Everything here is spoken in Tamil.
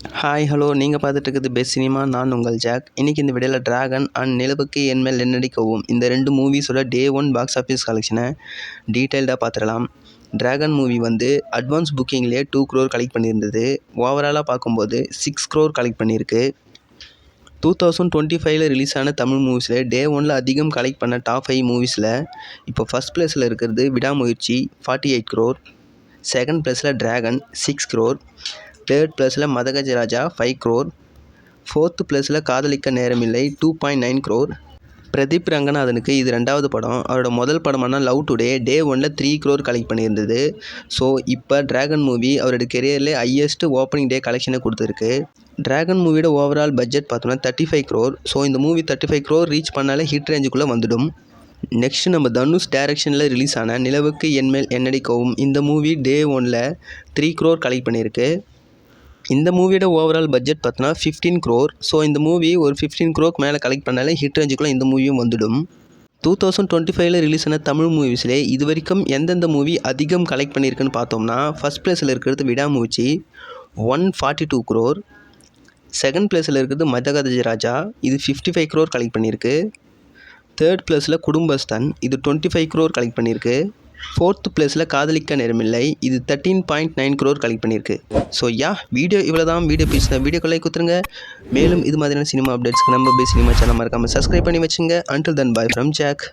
ஹாய் ஹலோ நீங்கள் பார்த்துட்டு இருக்கிறது பெஸ்ட் சினிமா. நான் உங்கள் ஜாக். இன்றைக்கி இந்த வீடியோவில் டிராகன் அண்ட் நிலவுக்கு என்மேல் என்னடிக்கவும் இந்த 2 மூவிஸோட டே 1 பாக்ஸ் ஆஃபீஸ் கலெக்ஷனை டீட்டெயில்டாக பார்த்துடலாம். டிராகன் மூவி வந்து அட்வான்ஸ் புக்கிங்லேயே 2 crore கலெக்ட் பண்ணியிருந்தது. ஓவராலாக பார்க்கும்போது 6 crore கலெக்ட் பண்ணியிருக்கு. 2025 ரிலீஸ் ஆன தமிழ் மூவிஸில் டே 1 அதிகம் கலெக்ட் பண்ண டாப் 5 மூவிஸில் இப்போ ஃபஸ்ட் பிளேஸில் இருக்கிறது விடாமுயற்சி 48 crore, செகண்ட் பிளேஸில் டிராகன் 6 crore, தேர்ட் பிளேஸில் மதகஜராஜா 5 crore, ஃபோர்த்து பிளேஸில் காதலிக்க நேரமில்லை 2.9 crore. பிரதீப் ரங்கநாதனுக்கு இது 2வது படம். அவரோட முதல் படமான லவ் டுடே டே 1 3 crore கலெக்ட் பண்ணியிருந்தது. ஸோ இப்போ டிராகன் மூவி அவரோட கெரியர்லேயே ஹையஸ்ட் ஓப்பனிங் டே கலெக்ஷனை கொடுத்துருக்கு. டிராகன் மூவியோட ஓவரால் பட்ஜெட் பார்த்தோம்னா 35 crore. ஸோ இந்த மூவி 35 crore ரீச் பண்ணாலே ஹிட் ரேஞ்சுக்குள்ளே வந்துடும். நெக்ஸ்ட் நம்ம தனுஷ் டைரக்ஷனில் ரிலீஸ் ஆன நிலவுக்கு என்மேல் என்னடிக்கவும் இந்த மூவி டே 1 3 crore கலெக்ட் பண்ணியிருக்கு. இந்த மூவியோட ஓவரால் பட்ஜெட் பார்த்தோன்னா 15 crore. ஸோ இந்த மூவி ஒரு 15 crore மேலே கலெக்ட் பண்ணாலே ஹிட் ரேஞ்சுக்குள்ளே இந்த மூவியும் வந்துடும். 2025 ரிலீஸ் ஆன தமிழ் மூவிஸ்லேயே இது வரைக்கும் எந்தெந்த மூவி அதிகம் கலெக்ட் பண்ணியிருக்குன்னு பார்த்தோம்னா ஃபஸ்ட் பிளேஸில் இருக்கிறது விடாமுயற்சி 142 crore, செகண்ட் பிளேஸில் இருக்கிறது மதகஜராஜா இது 55 crore கலெக்ட் பண்ணியிருக்கு. தேர்ட் பிளேஸில் குடும்பஸ்தான் இது 25 crore கலெக்ட் பண்ணியிருக்கு. ஃபோர்த்து பிளேஸில் காதலிக்க நேரமில்லை இது 13.9 crore கலெக்ட் பண்ணியிருக்கு. ஸோ வீடியோ இவ்வளோ தான். வீடியோ பிடிச்சா வீடியோக்குள்ளே குத்துருங்க. மேலும் இது மாதிரியான சினிமா அப்டேட்ஸ்க்கு நம்ம பெஸ்ட் சினிமா சேனல் மறக்காமல் சப்ஸ்கிரைப் பண்ணி வச்சுங்க. Until then bye from jack.